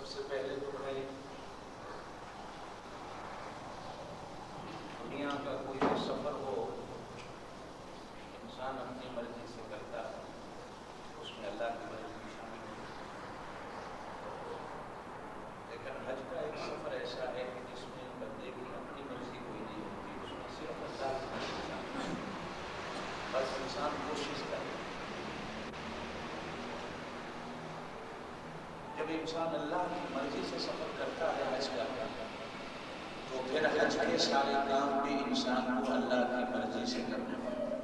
سب سے پہلے تو بھائی دنیا کا کوئی بھی سفر ہو انسان اپنی مرضی سے کرتا ہے، اس میں اللہ کی مرضی شامل ہے، لیکن حج کا ایک سفر ایسا ہے کہ جس میں بندے کی اپنی مرضی کوئی نہیں ہوتی، اس میں صرف اللہ کی مرضی شامل ہے۔ بس انسان کوشش کرے، جب انسان اللہ کی مرضی سے سفر کرتا ہے حج کا، تو پھر حج کے سارے کام بھی انسان کو اللہ کی مرضی سے کرنے پڑتے ہیں۔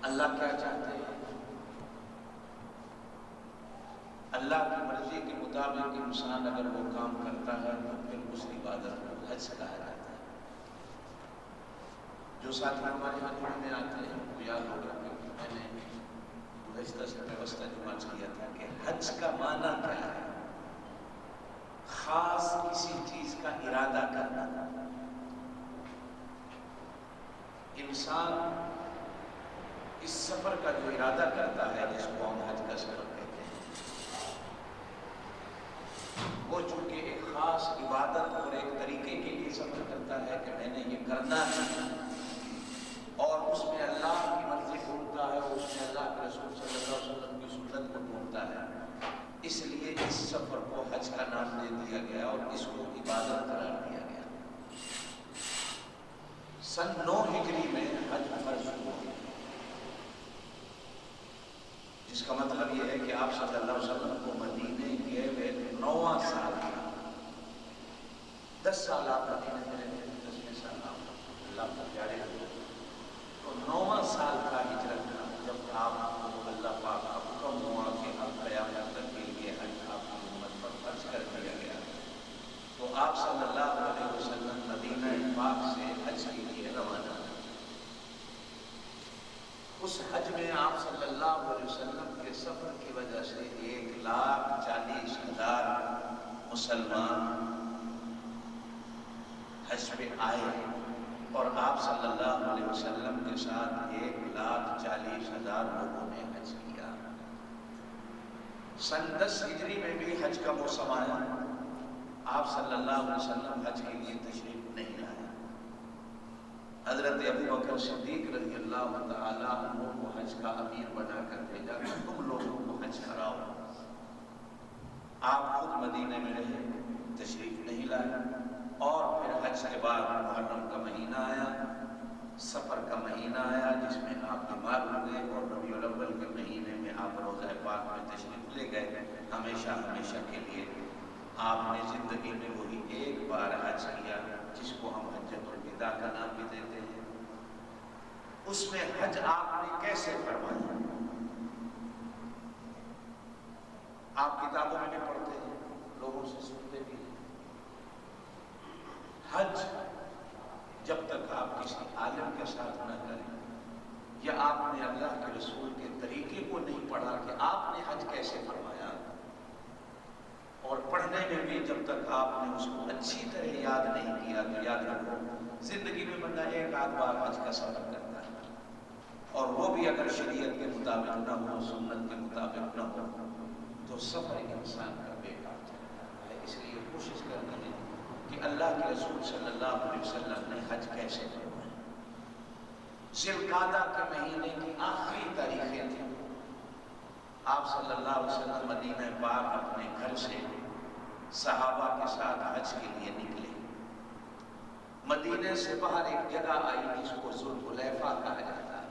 اللہ کیا چاہتے ہیں؟ اللہ کی مرضی کے مطابق انسان اگر وہ کام کرتا ہے تو پھر اس عبادت کو حج کہا جاتا ہے۔ جو ساتھی ہمارے یہاں پڑھنے آتے ہیں وہ یاد ہوگا کہ میں نے گزشتہ جمعہ کیا تھا کہ حج کا معنی کیا ہے؟ خاص کسی چیز کا ارادہ کرنا۔ انسان اس سفر کا جو ارادہ کرتا ہے جس کو ہم حج کا سفر کہتے ہیں، وہ چونکہ ایک خاص عبادت اور ایک طریقے کے لیے سفر کرتا ہے کہ میں نے یہ کرنا ہے، اور اس میں اللہ کی مرضی ڈھونڈتا ہے، اس میں اللہ کے رسول صلی اللہ علیہ وسلم کی سنت کو ڈھونڈتا ہے، اس لیے اس سفر کو حج کا نام دے دیا گیا اور اس کو عبادت قرار دیا گیا۔ سن 9 ہجری میں حج فرض ہوا، جس کا مطلب یہ ہے کہ آپ صلی اللہ علیہ وسلم کو مدینے گئے ہوئے 9واں سال تھا۔ 10 سال آپ مدینے میں رہے، 10ویں سال آپ اللہ کو پیارے ہوئے، تو 9واں سال کا ہجرت تھا جب آپ کو اللہ پاک کا حکم ہوا کہ اب قیامت تک کے لیے حج آپ کی امت پر فرض کر دیا گیا، تو آپ صلی اللہ علیہ وسلم مدینہ پاک سے حج کے لیے روانہ ہوئے۔ اس حج میں آپ صلی اللہ علیہ وسلم کے سفر کی وجہ سے 1,40,000 مسلمان حج پہ آئے، اور آپ صلی اللہ علیہ وسلم کے ساتھ 1,40,000 لوگوں نے حج کیا۔ سن 10 ہجری میں بھی حج کا موسم آیا، آپ صلی اللہ علیہ وسلم حج کے لیے تشریف نہیں لائے۔ حضرت ابوبکر صدیق رضی اللہ تعالیٰ عنہ کو حج کا امیر بنا کر بھیجا کہ تم لوگوں کو حج کراؤ۔ آپ خود مدینے میں رہے، تشریف نہیں لائے، اور پھر حج کے بعد محرم کا مہینہ آیا، سفر کا مہینہ آیا جس میں آپ بیمار ہوئے، اور ربیع الاول کے مہینے میں آپ روضہ پاک میں تشریف لے گئے۔ ہمیشہ ہمیشہ کے لیے آپ نے زندگی میں وہی ایک بار حج کیا جس کو ہم حجۃ الوداع کا نام بھی دیتے ہیں۔ اس میں حج آپ نے کیسے فرمایا؟ آپ کتابوں میں بھی پڑھتے ہیں، لوگوں سے سنتے بھی ہیں۔ حج جب تک آپ کسی عالم کے ساتھ نہ کریں، یا آپ نے اللہ کے رسول کے طریقے کو نہیں پڑھا کہ آپ نے حج کیسے فرمایا، اور پڑھنے میں بھی جب تک آپ نے اس کو اچھی طرح یاد نہیں کیا، تو یاد رکھو زندگی میں بندہ 1-8 بار حج کا سفر کرتا ہے، اور وہ بھی اگر شریعت کے مطابق نہ ہو، سنت کے مطابق نہ ہو، تو سفر انسان کا بیکار چلتا ہے۔ اس لیے کوشش کرنی ہے کہ اللہ کے رسول صلی اللہ علیہ وسلم نے حج کیسے فرمایا۔ ذی القعدہ کے مہینے کی آخری تاریخیں تھیں، آپ صلی اللہ علیہ وسلم مدینہ پاک اپنے گھر سے صحابہ کے ساتھ حج کے لیے نکلے۔ مدینے سے باہر ایک جگہ آئی جس کو ذوالحلیفہ کہا جاتا ہے،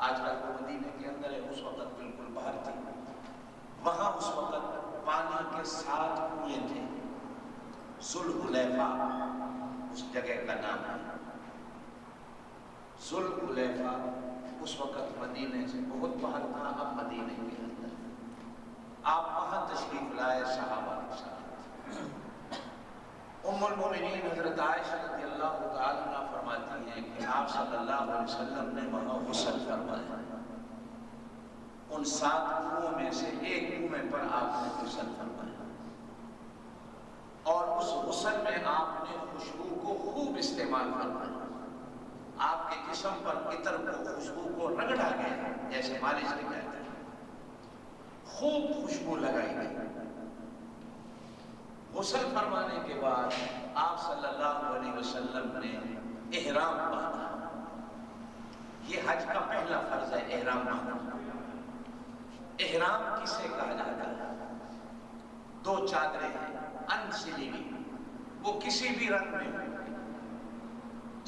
آج کل وہ مدینے کے اندر ہے، اس وقت بالکل باہر تھی۔ وہاں اس وقت پانی کے 7 کنویں تھے، ذوالحلیفہ اس جگہ کا نام ہے۔ ذوالحلیفہ اس وقت مدینے سے بہت باہر تھا، اب مدینے کے اندر۔ آپ وہاں تشریف لائے صحابہ کے ساتھ۔ ام المومنین حضرت عائشہ رضی اللہ تعالیٰ عنہ فرماتی ہیں کہ آپ صلی اللہ علیہ وسلم نے وہاں غسل فرمایا۔ ان 7 کنووں میں سے ایک کنویں پر آپ نے غسل فرمایا، اور اس غسل میں آپ نے خوشبو کو خوب استعمال فرمایا۔ آپ کے جسم پر عطر کو، خوشبو کو رگڑا گیا جیسے مالش کی جاتی ہے۔ खूब खुशबू लगाई गई। गुस्ल फरमाने के बाद आप सल्लल्लाहु अलैहि वसल्लम ने एहराम बांधा। ये हज का पहला फर्ज है, एहराम बांधना। एहराम किसे कहा जाता है? दो चादरें हैं अनसिली हुई, वो किसी भी रंग में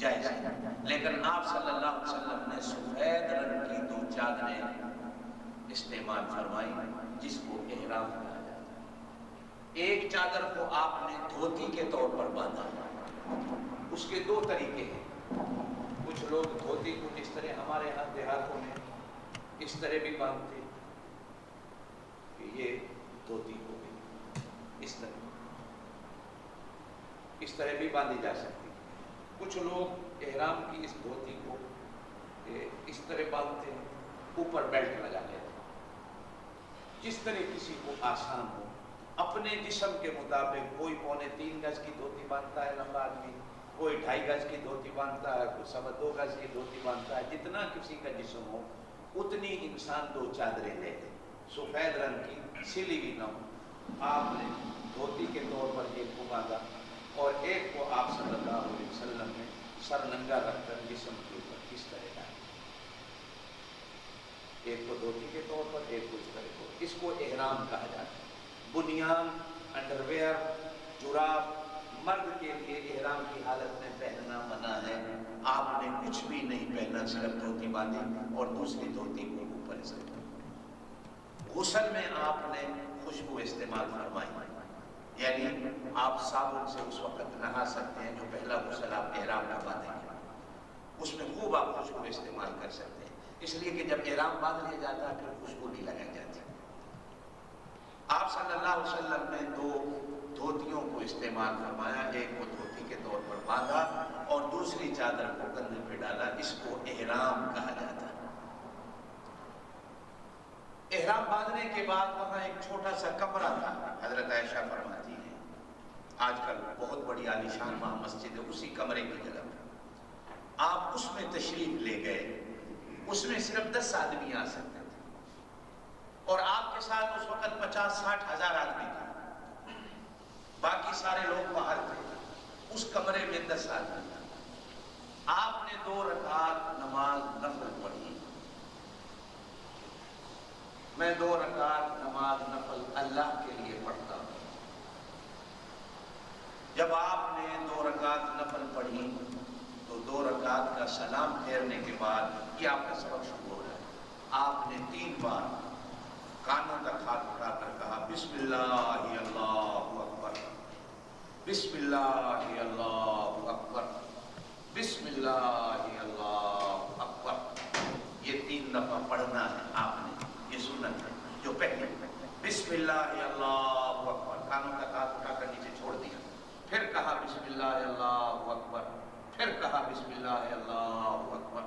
जायज है, लेकिन आप सल्लल्लाहु अलैहि वसल्लम ने सफेद रंग की दो चादरें इस्तेमाल फरमाई, जिसको एहराम कहा जाता है। एक चादर को आपने धोती के तौर पर बांधा। उसके दो तरीके हैं। कुछ लोग धोती को इस तरह, हमारे यहाँ देहातों में इस तरह भी बांधते कि ये धोती हो गई, इस तरह भी बांधी जा सकती। कुछ लोग एहराम की इस धोती को इस तरह बांधते हैं, ऊपर बेल्ट लगा लेते हैं। जिस तरह किसी को आसान हो, अपने जिस्म के मुताबिक। कोई 3.25 गज की धोती बांधता है लंबा आदमी, कोई 2.5 गज की धोती बांधता है, कोई 2.25 गज की धोती बांधता है। जितना किसी का जिस्म हो उतनी इंसान दो चादरें ले ले, सफेद रंग की, सिली हुई न हो। आपने धोती के तौर पर एक को बांधा और एक को आप सल्लल्लाहु अलैहि वसल्लम ने सर नंगा रखकर जिस्म के ऊपर किस तरह डाला। एक को धोती के तौर पर, एक को इस तरह को। इसको एहराम कहा जाता है। बुनियान, अंडरवेयर, जुराब मर्द के लिए एहराम की हालत में पहनना मना है। आपने कुछ भी नहीं पहना, सिर्फ धोती बांधी और दूसरी धोती को ऊपर से। गुस्ल में आपने खुशबू इस्तेमाल फरमाई, यानी आप साबुन से उस वक्त नहा सकते हैं जो पहला गुस्ल आप एहराम का बांधेंगे, उसमें खूब आप खुशबू इस्तेमाल कर सकते हैं। इसलिए कि जब एहराम बांध लिया जाता है फिर खुशबू नहीं लगाई जाती। आप सल्लल्लाहु अलैहि वसल्लम ने दो धोतियों को इस्तेमाल फरमाया। एक को धोती के तौर पर बांधा और दूसरी चादर को कंधे पे डाला। इसको एहराम कहा जाता है। एहराम बांधने के बाद वहां एक छोटा सा कमरा था। हजरत आयशा फरमाती है, आजकल बहुत बड़ी आलीशान वहां मस्जिद है, उसी कमरे की जगह पर आप उसमें तशरीफ ले गए। उसमें सिर्फ 10 आदमी आ सकते थे और आपके साथ उस वक्त 50-60 हजार आदमी थे। बाकी सारे लोग बाहर थे। उस कमरे में 10 आदमी था। आपने 2 रकात नमाज नफल पढ़ी। मैं 2 रकात नमाज नफल अल्लाह के लिए पढ़ता हूं। जब आपने 2 रकात नफल पढ़ी तो 2 रकात का सलाम फेरने के बाद ये आपका सबक शुरू हो रहा है। आपने 3 बार कानों तक हाथ उठाकर कहा, बिस्मिल्लाह अल्लाहु अकबर, बिस्मिल्लाह अल्लाहु अकबर, बिस्मिल्लाह अल्लाहु अकबर। ये 3 दफा पढ़ना है आपने, ये सुन्नत है। जो पहले बिस्मिल्लाह अल्लाहु अकबर, कानों तक हाथ उठाकर नीचे छोड़ दिया, फिर कहा बिस्मिल्लाह अल्लाहु अकबर, फिर कहा बिस्मिल्लाह अल्लाहु अकबर,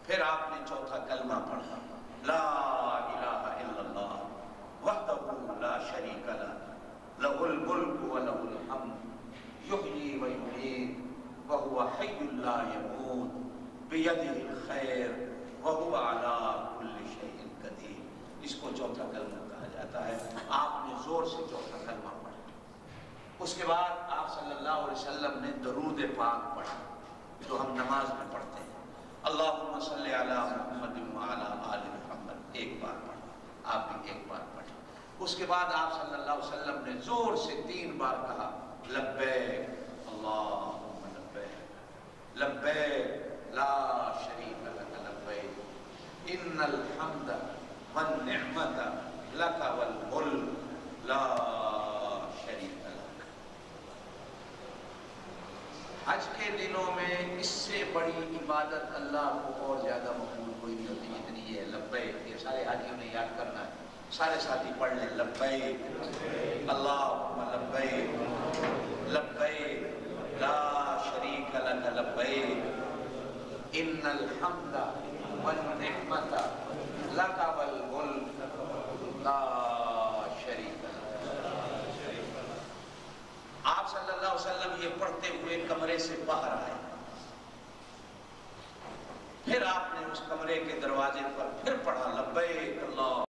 फिर आपने चौथा कलमा पढ़ा, ला इलाहा इल्लल्लाह वहदहु ला शरीका लह, लहुल मुल्कु व लहुल हम्द, युहयी व युमीत व हुवा हय्युल ला यमूत, बियदिहिल खैर व हुवा अला कुल्लि शैइन कदीर। इसको चौथा कलमा कहा जाता है। आपने जोर से चौथा कलमा पढ़ा। उसके बाद आप सल्लल्लाहु अलैहि वसल्लम ने दरूद पाक पढ़ा जो हम नमाज में पढ़ते हैं। अल्लाहुम्मा सल्ली अला मुहम्मद व अला आलि मुहम्मद, एक बार पढ़ा। आप भी एक बार पढ़े। उसके बाद आप सल्लल्लाहु अलैहि वसल्लम ने जोर से 3 बार कहा, लब्बैक अल्लाहुम्मा लब्बैक, लब्बैक ला शरीका लक लब्बैक, इन्नल हम्द वन निअमत लक वल मुल्क ला शरीका लक। हज के दिनों में इससे बड़ी इबादत अल्लाह को और ज्यादा मकबूल कोई नहीं होती जितनी ये लब्बैक। ये सारे हाजियों ने याद करना है। सारे साथी पढ़ लें, लब्बैक अल्लाहुम्मा लब्बैक, लब्बैक ला शरीका लक लब्बैक, इन्नल हम्द वन निअमत लक वल मुल्क ला शरीका लक। आप सल्लल्लाहु अलैहि वसल्लम ये पढ़ते हुए कमरे से बाहर आए। फिर आपने उस कमरे के दरवाजे पर फिर पढ़ा, लब्बैक अल्लाहुम्मा